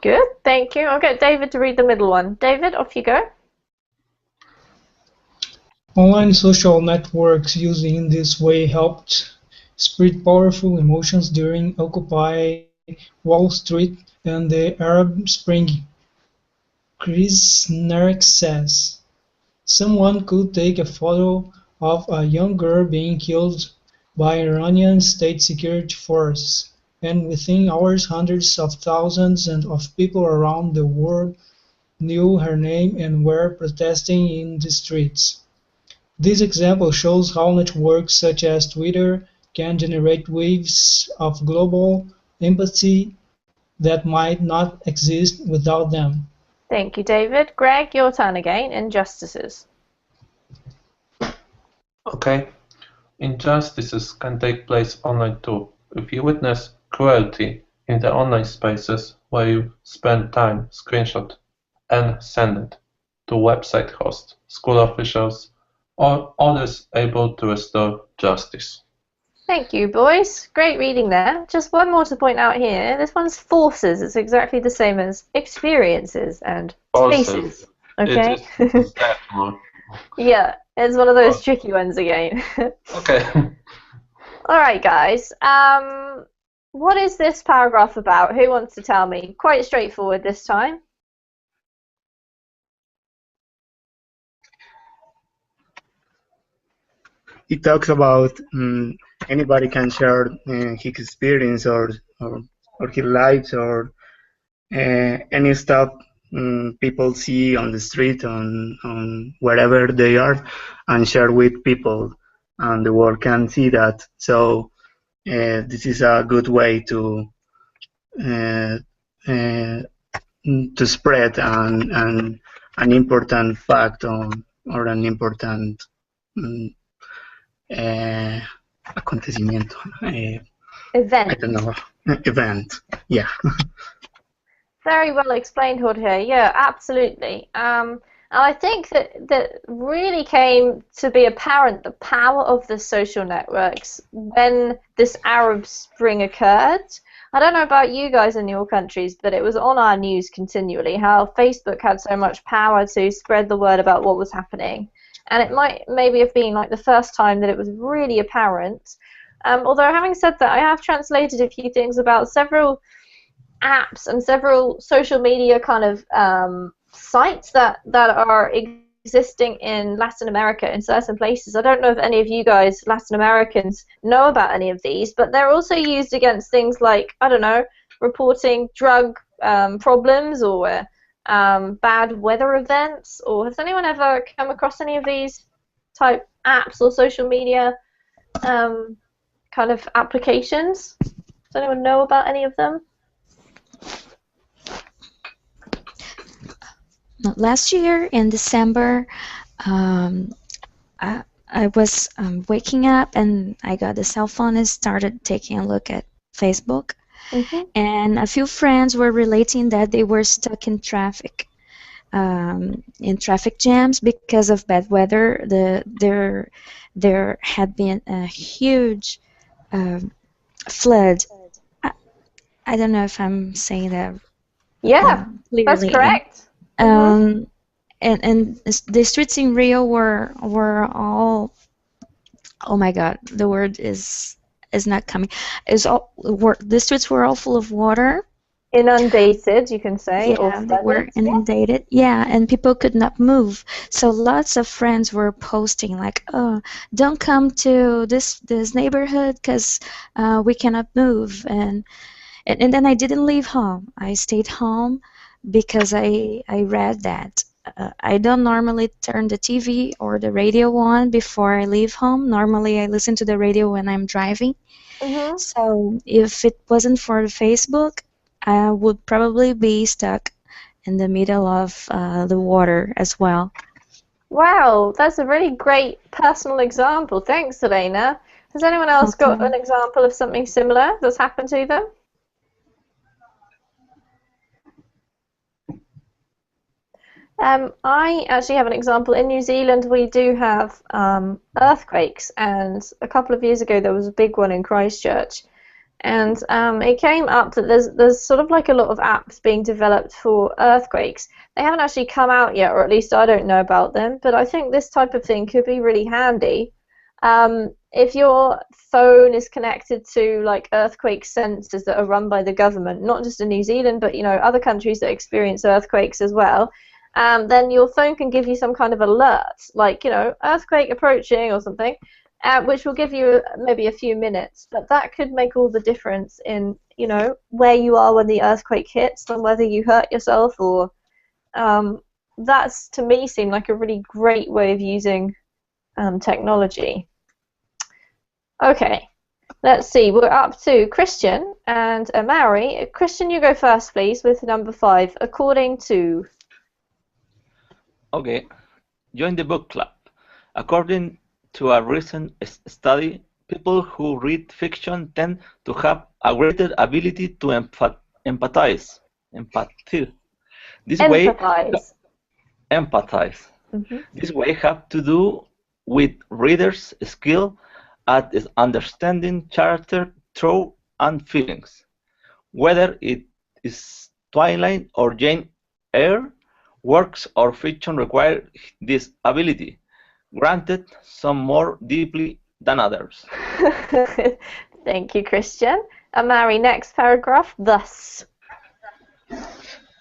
Good, thank you. I'll get David to read the middle one. David, off you go. Online social networks used in this way helped spread powerful emotions during Occupy Wall Street and the Arab Spring. Chris Narek says, someone could take a photo of a young girl being killed by Iranian state security forces, and within hours hundreds of thousands of people around the world knew her name and were protesting in the streets. This example shows how networks such as Twitter can generate waves of global empathy that might not exist without them. Thank you, David. Greg, your turn again. Injustices. Okay. Injustices can take place online too. If you witness cruelty in the online spaces where you spend time, screenshot and send it to website hosts, school officials, or others able to restore justice. Thank you, boys. Great reading there. Just one more to point out here. This one's forces. It's exactly the same as experiences and spaces. Okay? It's that one. Yeah, it's one of those tricky ones again. Okay. Alright, guys. What is this paragraph about? Who wants to tell me? Quite straightforward this time. It talks about anybody can share his experience or his lives or any stuff people see on the street, on wherever they are, and share with people, and the world can see that. So this is a good way to spread an important fact or an important acontecimiento. Event. I don't know. Event. Yeah. Very well explained, Jorge. Yeah, absolutely. And I think that really came to be apparent the power of the social networks when this Arab Spring occurred. I don't know about you guys in your countries, but it was on our news continually how Facebook had so much power to spread the word about what was happening. And it might maybe have been like the first time that it was really apparent. Although having said that, I have translated a few things about several apps and several social media kind of sites that are existing in Latin America in certain places. I don't know if any of you guys, Latin Americans, know about any of these, but they're also used against things like, I don't know, reporting drug problems or bad weather events. Or has anyone ever come across any of these type apps or social media kind of applications? Does anyone know about any of them? Last year in December, I was waking up and I got a cell phone and started taking a look at Facebook. Mm-hmm. And a few friends were relating that they were stuck in traffic jams because of bad weather. There had been a huge flood. I don't know if I'm saying that. Yeah, clearly. that's correct. And the streets in Rio were all, oh my God, the word is not coming. The streets were all full of water. Inundated, you can say. Yeah, or they were inundated. Yeah, and people could not move. So lots of friends were posting like, "Oh, don't come to this neighborhood because we cannot move." And then I didn't leave home. I stayed home because I read that. I don't normally turn the TV or the radio on before I leave home. Normally I listen to the radio when I'm driving. Mm-hmm. So if it wasn't for Facebook, I would probably be stuck in the middle of the water as well. Wow, that's a really great personal example. Thanks, Elena. Has anyone else got an example of something similar that's happened to them? I actually have an example. In New Zealand, we do have earthquakes, and a couple of years ago there was a big one in Christchurch, and it came up that there's sort of like a lot of apps being developed for earthquakes. They haven't actually come out yet, or at least I don't know about them, but I think this type of thing could be really handy. If your phone is connected to like earthquake sensors that are run by the government, not just in New Zealand, but other countries that experience earthquakes as well, then your phone can give you some kind of alert, like earthquake approaching or something, which will give you maybe a few minutes. But that could make all the difference in where you are when the earthquake hits and whether you hurt yourself or. That's to me seemed like a really great way of using technology. Okay, let's see. We're up to Christian and Amaury. Christian, you go first, please, with number 5. According to. Okay, join the book club. According to a recent study, people who read fiction tend to have a greater ability to empathize. This Empathize. This way have to do with readers' skill at understanding character, thought, and feelings. Whether it is Twilight or Jane Eyre, works or fiction require this ability, granted some more deeply than others. Thank you, Christian. Amaury, next paragraph. Thus,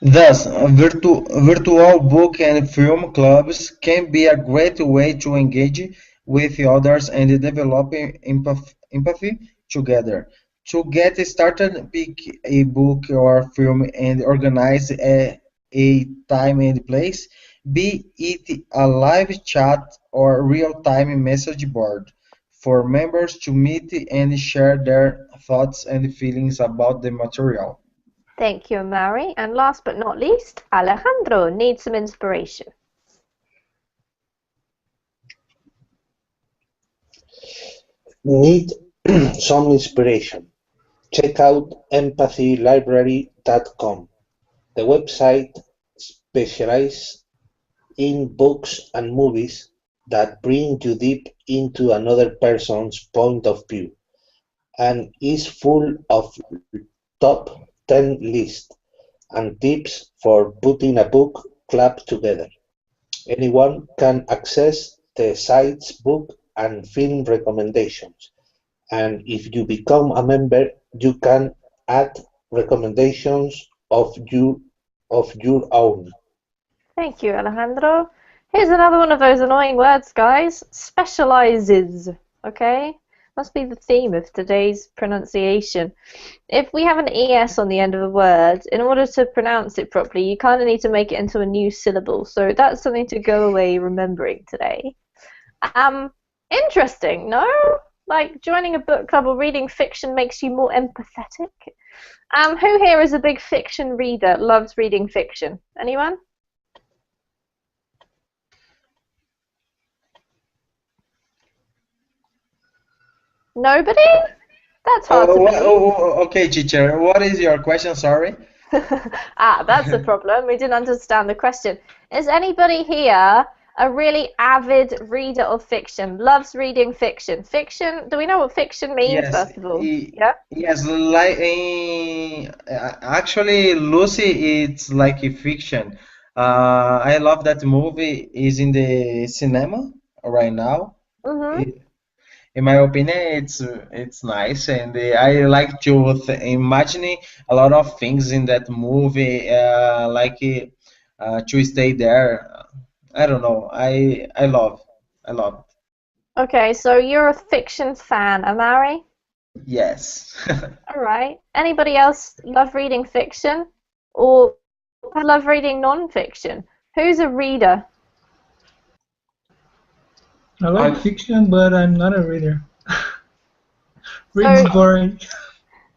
virtual book and film clubs can be a great way to engage with others and develop empathy together. To get started, pick a book or film and organize a time and place, be it a live chat or real-time message board, for members to meet and share their thoughts and feelings about the material. thank you, Amaury. And last but not least, Alejandro needs some inspiration. Need some inspiration? Check out empathylibrary.com. The website specializes in books and movies that bring you deep into another person's point of view, and is full of top 10 lists and tips for putting a book club together. Anyone can access the site's book and film recommendations, and if you become a member, you can add recommendations of your own. Thank you, Alejandro. Here's another one of those annoying words, guys. Specializes. Okay? Must be the theme of today's pronunciation. If we have an ES on the end of a word, in order to pronounce it properly, you kind of need to make it into a new syllable. So that's something to go away remembering today. Interesting, no? Like joining a book club or reading fiction makes you more empathetic. Who here is a big fiction reader, loves reading fiction? Anyone? Nobody? That's hard to believe. Okay, teacher. What is your question? Sorry. That's the problem. We didn't understand the question. Is anybody here a really avid reader of fiction? Loves reading fiction? Fiction? Do we know what fiction means, Yes. first of all? Yeah? Yes, like actually, Lucy, it's like a fiction. I love that movie. Is in the cinema right now. Mm-hmm. In my opinion, it's nice, and I like to imagine a lot of things in that movie, to stay there. I don't know. I love it. Okay, so you're a fiction fan, Amaury? Yes. All right. Anybody else love reading fiction? Or love reading non-fiction? Who's a reader? I like fiction, but I'm not a reader. Reading's boring.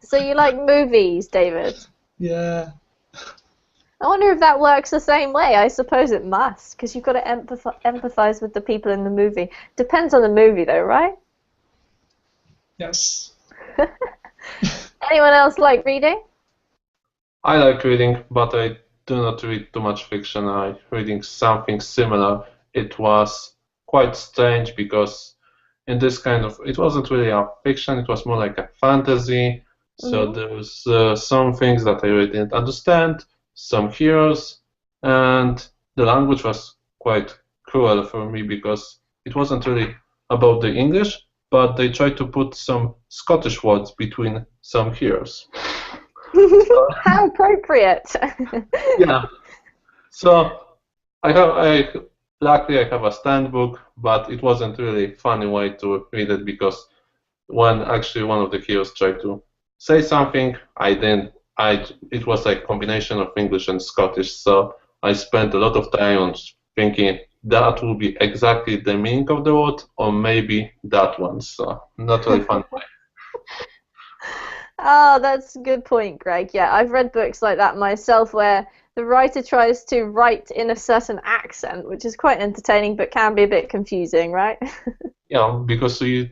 So you like movies, David? Yeah. I wonder if that works the same way. I suppose it must, because you've got to empathize with the people in the movie. Depends on the movie, though, right? Yes. Anyone else like reading? I like reading, but I do not read too much fiction. I'm reading something similar. It was quite strange because in this kind of, it wasn't really a fiction, it was more like a fantasy. So there was some things that I really didn't understand, some heroes, and the language was quite cruel for me because it wasn't really about the English, but they tried to put some Scottish words between some heroes. How appropriate. Yeah. So luckily I have a stand book, but it wasn't really funny way to read it because when actually one of the heroes tried to say something, it was like a combination of English and Scottish, so I spent a lot of time on thinking that will be exactly the meaning of the word, or maybe that one. So not really fun. Oh, that's a good point, Greg. Yeah, I've read books like that myself where the writer tries to write in a certain accent, which is quite entertaining but can be a bit confusing, right? Yeah, because you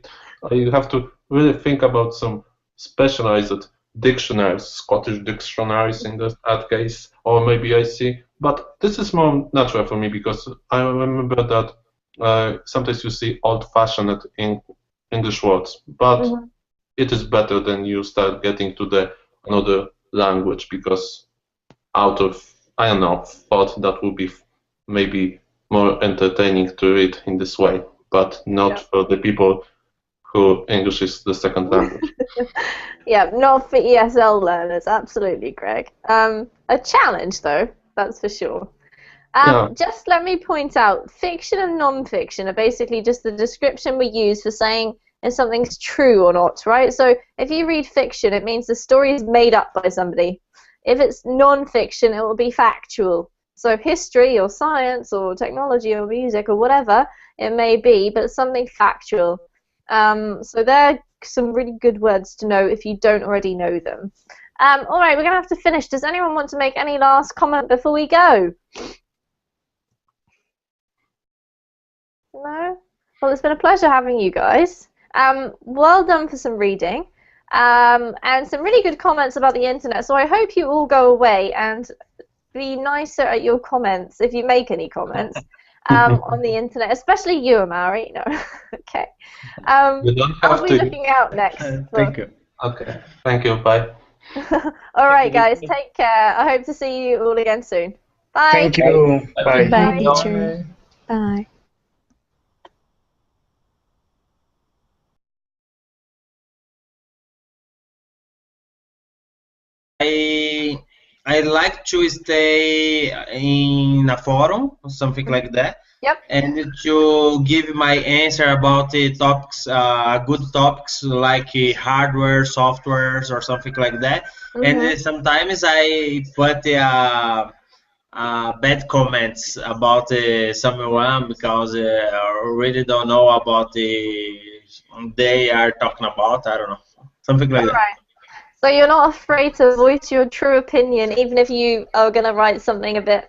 have to really think about some specialized dictionaries, Scottish dictionaries in that case, or maybe I see. But this is more natural for me because I remember that sometimes you see old-fashioned English words, but it is better than you start getting to another language because out of, I don't know, thought that would be maybe more entertaining to read in this way, but not for the people who English is the second language. Yeah, not for ESL learners, absolutely, Greg. A challenge, though, that's for sure. Just let me point out, fiction and non-fiction are basically just the description we use for saying if something's true or not, right? So if you read fiction, it means the story is made up by somebody. If it's non-fiction, it will be factual. So history or science or technology or music or whatever it may be, but something factual. So there are some really good words to know if you don't already know them. All right, we're going to have to finish. Does anyone want to make any last comment before we go? No? Well, it's been a pleasure having you guys. Well done for some reading. And some really good comments about the internet. So I hope you all go away and be nicer at your comments if you make any comments on the internet, especially you, Amari. No, okay. You don't have I'll be looking out next. Thank you. Okay. Thank you. Bye. All right, guys. Take care. I hope to see you all again soon. Bye. Thank you. Bye. Bye, teacher. Bye. I like to stay in a forum or something like that. Yep. And to give my answer about the topics, good topics like hardware, softwares, or something like that. And sometimes I put bad comments about someone because I really don't know about they are talking about. I don't know, something like that. Right. So you're not afraid to voice your true opinion, even if you are going to write something a bit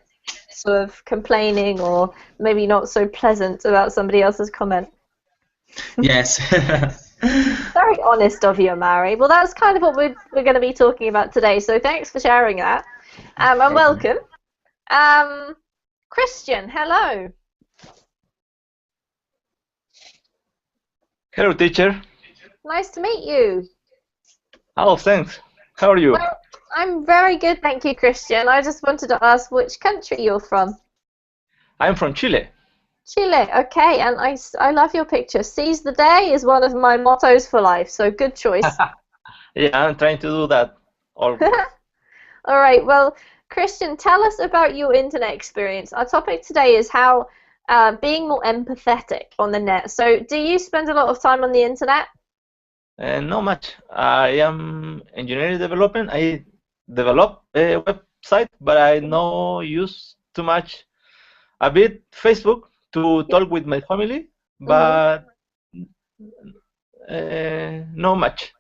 sort of complaining or maybe not so pleasant about somebody else's comment. Yes. Very honest of you, Amari. Well, that's kind of what we're going to be talking about today. So thanks for sharing that. And welcome. Christian, hello. Hello, teacher. Nice to meet you. Oh, thanks. How are you? Well, I'm very good, thank you, Christian. I just wanted to ask which country you're from. I'm from Chile. Chile, okay, and I love your picture. Seize the day is one of my mottos for life, so good choice. Yeah, I'm trying to do that. All right, well, Christian, tell us about your internet experience. Our topic today is how being more empathetic on the net. So do you spend a lot of time on the internet? Not much. I am engineering development. I develop a website, but I don't use too much. A bit Facebook to talk with my family, but not much.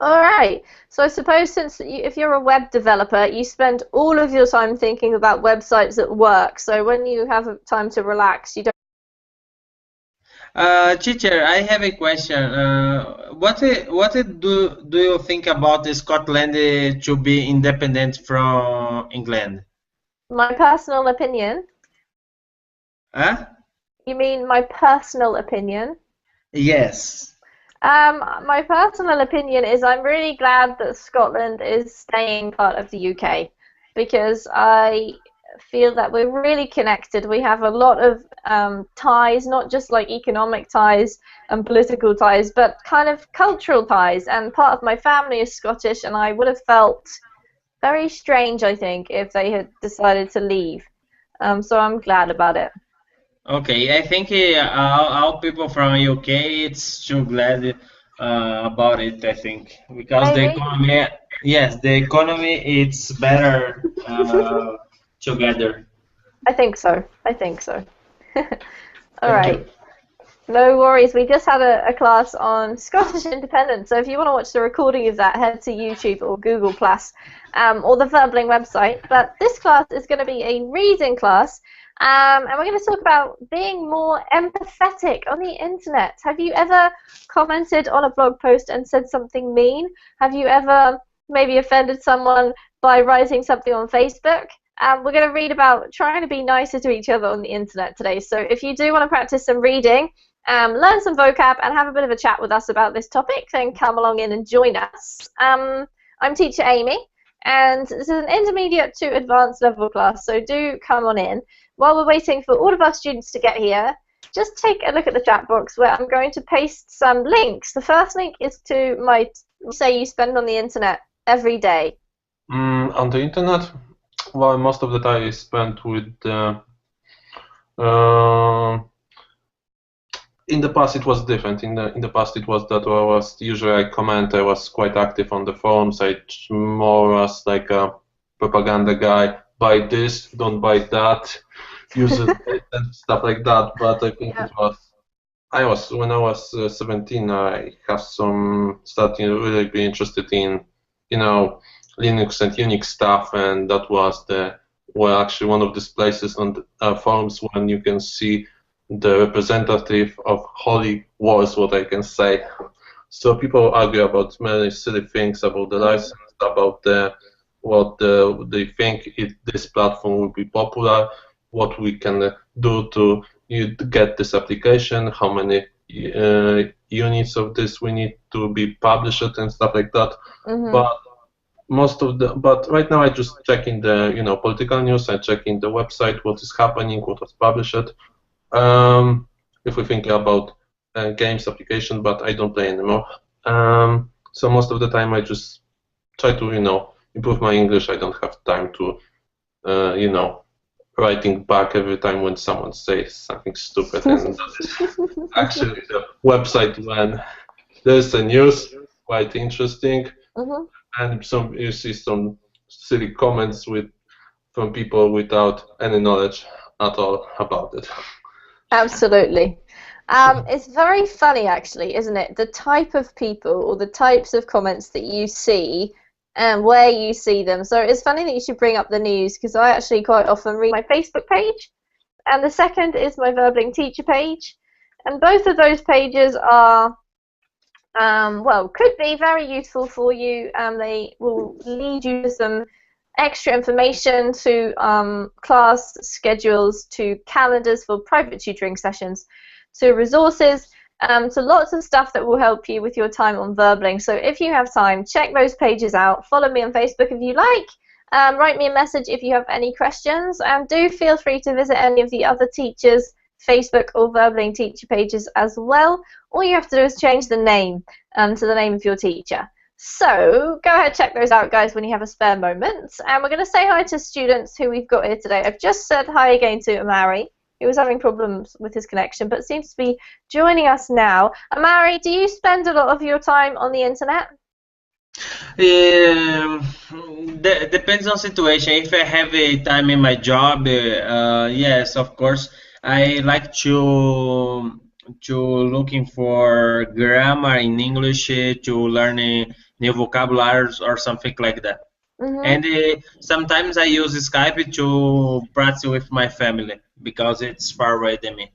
All right. So I suppose if you're a web developer, you spend all of your time thinking about websites at work. So when you have time to relax, you don't. Teacher, I have a question. Do you think about Scotland to be independent from England? My personal opinion. Huh? You mean my personal opinion? Yes. My personal opinion is I'm really glad that Scotland is staying part of the UK because I feel that we're really connected. We have a lot of ties, not just like economic ties and political ties, but kind of cultural ties. And part of my family is Scottish, and I would have felt very strange, I think, if they had decided to leave. So I'm glad about it. Okay, I think all people from UK it's too glad about it. I think because the Maybe. economy, yes, the economy it's better together. I think so. I think so. All Thank right. you. No worries. We just had a class on Scottish independence. So if you want to watch the recording of that, head to YouTube or Google Plus or the Verbling website. But this class is going to be a reading class. And we're going to talk about being more empathetic on the internet. Have you ever commented on a blog post and said something mean? Have you ever maybe offended someone by writing something on Facebook? We're going to read about trying to be nicer to each other on the internet today. So if you do want to practice some reading, learn some vocab, and have a bit of a chat with us about this topic, then come along in and join us. I'm Teacher Amy, and this is an intermediate to advanced level class, so do come on in. While we're waiting for all of our students to get here, just take a look at the chat box where I'm going to paste some links. The first link is to my say you spend on the internet every day. On the internet, well, most of the time is spent with. In the past, it was different. In the past, it was that I was usually I comment. I was quite active on the forums. I more was like a propaganda guy. Buy this, don't buy that, use it and stuff like that. But I think it was. When I was 17. I have starting really be interested in, Linux and Unix stuff, and that was actually one of these places on the forums when you can see the representative of holy wars, what I can say. So people argue about many silly things about the license, about what they think this platform will be popular, what we can do to get this application, how many units of this we need to be published and stuff like that. But right now I just checking the political news. I checking the website, what is happening, what was published. If we think about games application, but I don't play anymore. So most of the time I just try to improve my English. I don't have time to writing back every time when someone says something stupid. And that is actually the website when there's a news quite interesting. And you see some silly comments from people without any knowledge at all about it. Absolutely. It's very funny, actually, isn't it? The type of people or the types of comments that you see and where you see them. So it's funny that you should bring up the news, because I actually quite often read my Facebook page, and the second is my Verbling teacher page. And both of those pages are could be very useful for you. They will lead you to some extra information, to class schedules, to calendars for private tutoring sessions, to resources, to lots of stuff that will help you with your time on Verbling. So if you have time, check those pages out. Follow me on Facebook if you like. Write me a message if you have any questions, and do feel free to visit any of the other teachers' Facebook or Verbling teacher pages as well. All you have to do is change the name to the name of your teacher. So go ahead, check those out, guys, when you have a spare moment. And we're going to say hi to students who we've got here today. I've just said hi again to Amari, who was having problems with his connection, but seems to be joining us now. Amari, do you spend a lot of your time on the internet? Depends on situation. If I have a time in my job, yes, of course. I like to to looking for grammar in English, to learning new vocabularies or something like that. And sometimes I use Skype to practice with my family because it's far away than me.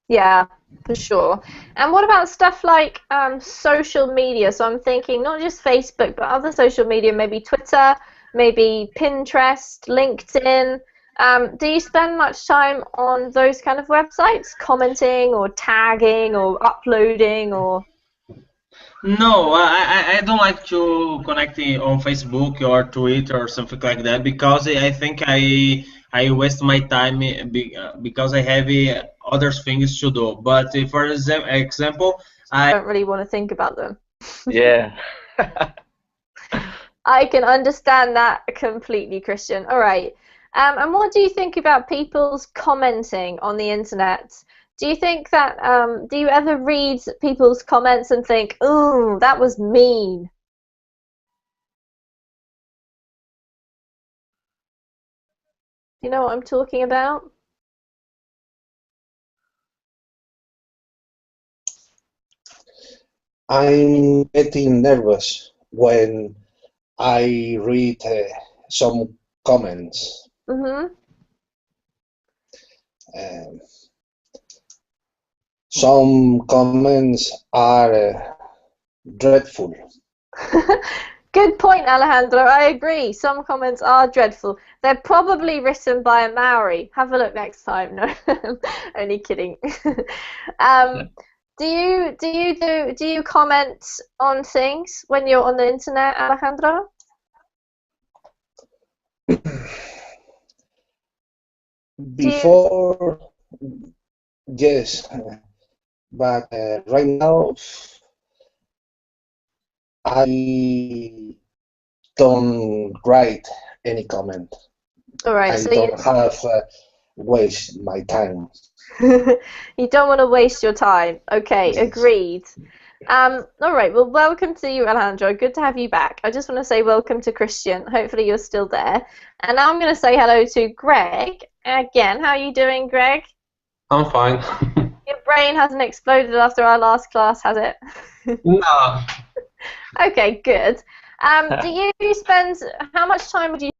Yeah, for sure. And what about stuff like social media? So I'm thinking not just Facebook, but other social media, maybe Twitter, maybe Pinterest, LinkedIn. Do you spend much time on those kind of websites, commenting or tagging or uploading or? No, I don't like to connect on Facebook or Twitter or something like that because I think I waste my time because I have other things to do. But for example, I don't really want to think about them. Yeah. I can understand that completely, Christian. All right. And what do you think about people's commenting on the internet? Do you think that, do you ever read people's comments and think, ooh, that was mean? Do you know what I'm talking about? I'm getting nervous when I read some comments. Some comments are dreadful. Good point, Alejandro. I agree. Some comments are dreadful. They're probably written by a Maori. Have a look next time. No, only kidding. Do you comment on things when you're on the internet, Alejandro? Before, yes, but right now I don't write any comment. All right, I so don't have waste my time. You don't want to waste your time. Okay, agreed. All right, well, welcome to you, Alejandro. Good to have you back. I just want to say welcome to Christian. Hopefully you're still there. And now I'm going to say hello to Greg. Again, how are you doing, Greg? I'm fine. Your brain hasn't exploded after our last class, has it? No. Okay, good. Do you spend, how much time would you